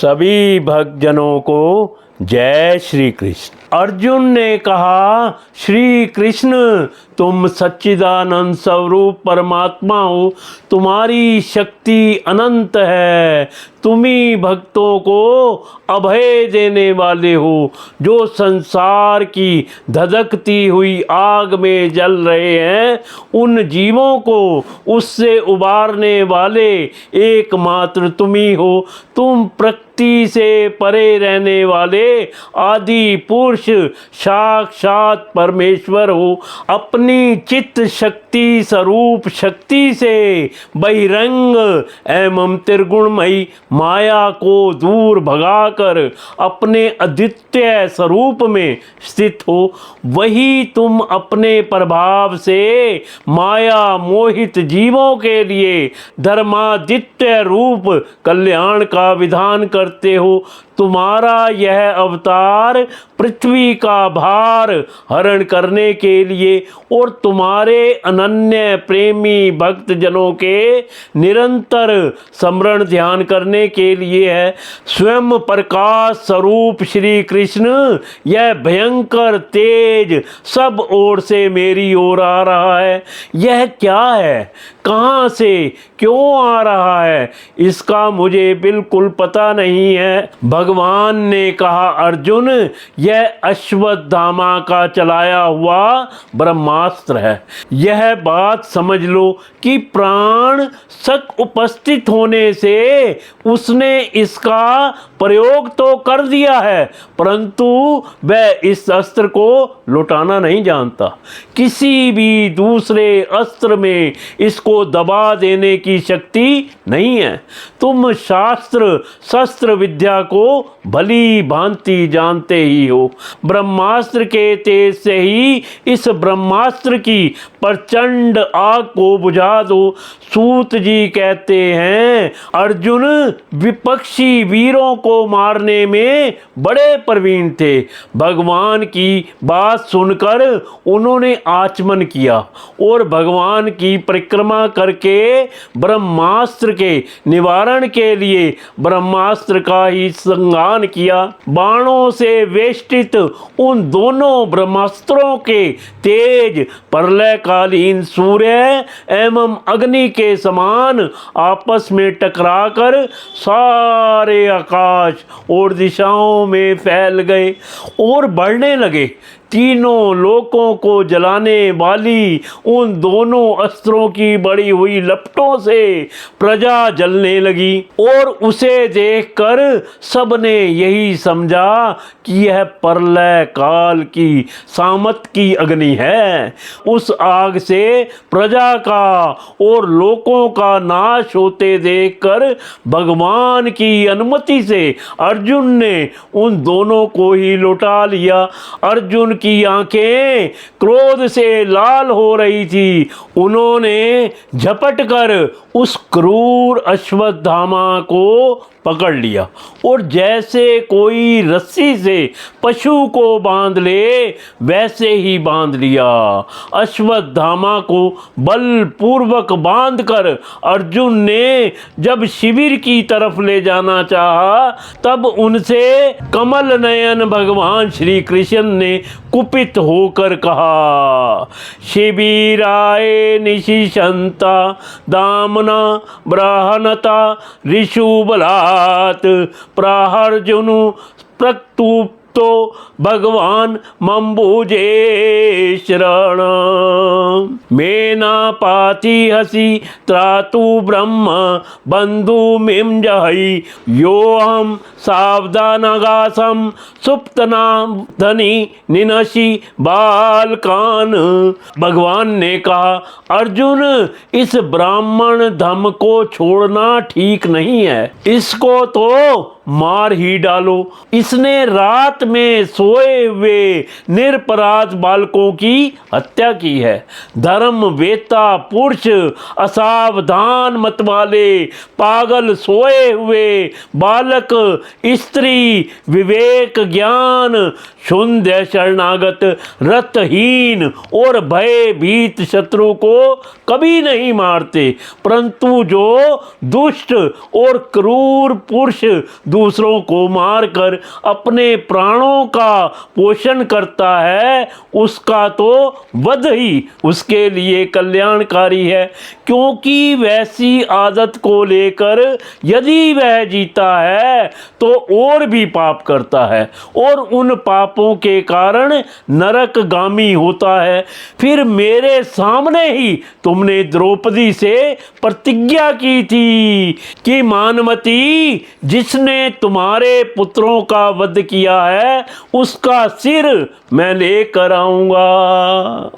सभी भक्तजनों को जय श्री कृष्ण। अर्जुन ने कहा, श्री कृष्ण तुम सच्चिदानंद स्वरूप परमात्मा हो, तुम्हारी शक्ति अनंत है, तुम ही भक्तों को अभय देने वाले हो, जो संसार की धधकती हुई आग में जल रहे हैं उन जीवों को उससे उबारने वाले एकमात्र तुम ही हो। तुम प्रकृति से परे रहने वाले आदि पुरुष साक्षात परमेश्वर हो। अपनी चित्त शक्ति स्वरूप शक्ति से बहिरंग एवं त्रिगुणमयी माया को दूर भगाकर अपने अद्वितीय स्वरूप में स्थित हो। वही तुम अपने प्रभाव से माया मोहित जीवों के लिए धर्मादित्य रूप कल्याण का विधान करते हो। तुम्हारा यह अवतार पृथ्वी का भार हरण करने के लिए और तुम्हारे अनन्य प्रेमी भक्त जनों के निरंतर स्मरण ध्यान करने के लिए है। स्वयं प्रकाश स्वरूप श्री कृष्ण यह भयंकर तेज सब ओर से मेरी ओर आ रहा है। यह क्या है, कहाँ से क्यों आ रहा है, इसका मुझे बिल्कुल पता नहीं है। भगवान ने कहा, अर्जुन यह अश्वत्थामा का चलाया हुआ ब्रह्मास्त्र है। यह बात समझ लो कि प्राण सक उपस्थित होने से उसने इसका प्रयोग तो कर दिया है, परंतु वह इस अस्त्र को लौटाना नहीं जानता। किसी भी दूसरे अस्त्र में इसको दबा देने की शक्ति नहीं है। तुम शास्त्र शस्त्र विद्या को भली भांति जानते ही हो। ब्रह्मास्त्र के तेज से ही इस ब्रह्मास्त्र की प्रचंड आग को बुझा दो। सूत जी कहते हैं, अर्जुन विपक्षी वीरों को मारने में बड़े प्रवीण थे। भगवान की बात सुनकर उन्होंने आचमन किया और भगवान की परिक्रमा करके ब्रह्मास्त्र के निवारण के लिए ब्रह्मास्त्र का ही संगान किया। बाणों से वेष्टित उन दोनों ब्रह्मास्त्रों के तेज प्रलयकालीन सूर्य एवं अग्नि के समान आपस में टकराकर सारे आकाश और दिशाओं में फैल गए और बढ़ने लगे। तीनों लोकों को जलाने वाली उन दोनों अस्त्रों की बड़ी हुई लपटों से प्रजा जलने लगी और उसे देखकर सबने यही समझा कि यह प्रलय काल की सामत की अग्नि है। उस आग से प्रजा का और लोकों का नाश होते देखकर भगवान की अनुमति से अर्जुन ने उन दोनों को ही लौटा लिया। अर्जुन की आंखें क्रोध से लाल हो रही थी। उन्होंने झपट कर उस क्रूर अश्वत्थामा को पकड़ लिया और जैसे कोई रस्सी से पशु को बांध ले वैसे ही बांध लिया। अश्वत्थामा को बलपूर्वक बांधकर अर्जुन ने जब शिविर की तरफ ले जाना चाहा, तब उनसे कमल नयन भगवान श्री कृष्ण ने कुपित होकर कहा, शिबिराय निशिशंता दामना ब्रहणता ऋषुबलात् प्राहर्जुनु प्रक्तुप्तो भगवान मम्बुजे शरण मेना पाति हसी त्रातु ब्रह्म बंधु मिम जहि यो हम सावधानगासम सुप्तना धनी निनशी बालकान। भगवान ने कहा, अर्जुन इस ब्राह्मण धम को छोड़ना ठीक नहीं है, इसको तो मार ही डालो। इसने रात रात में सोए हुए निरपराध बालकों की हत्या की है। धर्म वेता पुरुष, असावधान मत वाले, पागल सोए हुए बालक, स्त्री, विवेक ज्ञान शून्य शरणागत, रथहीन और भयभीत शत्रु को कभी नहीं मारते, परंतु जो दुष्ट और क्रूर पुरुष दूसरों को मारकर अपने प्राणों का पोषण करता है, उसका तो वध ही उसके लिए कल्याणकारी है, क्योंकि वैसी आदत को लेकर यदि वह जीता है तो और भी पाप करता है और उन पापों के कारण नरकगामी होता है। फिर मेरे सामने ही तुमने द्रौपदी से प्रतिज्ञा की थी कि मानवती, जिसने तुम्हारे पुत्रों का वध किया है उसका सिर मैं लेकर आऊंगा।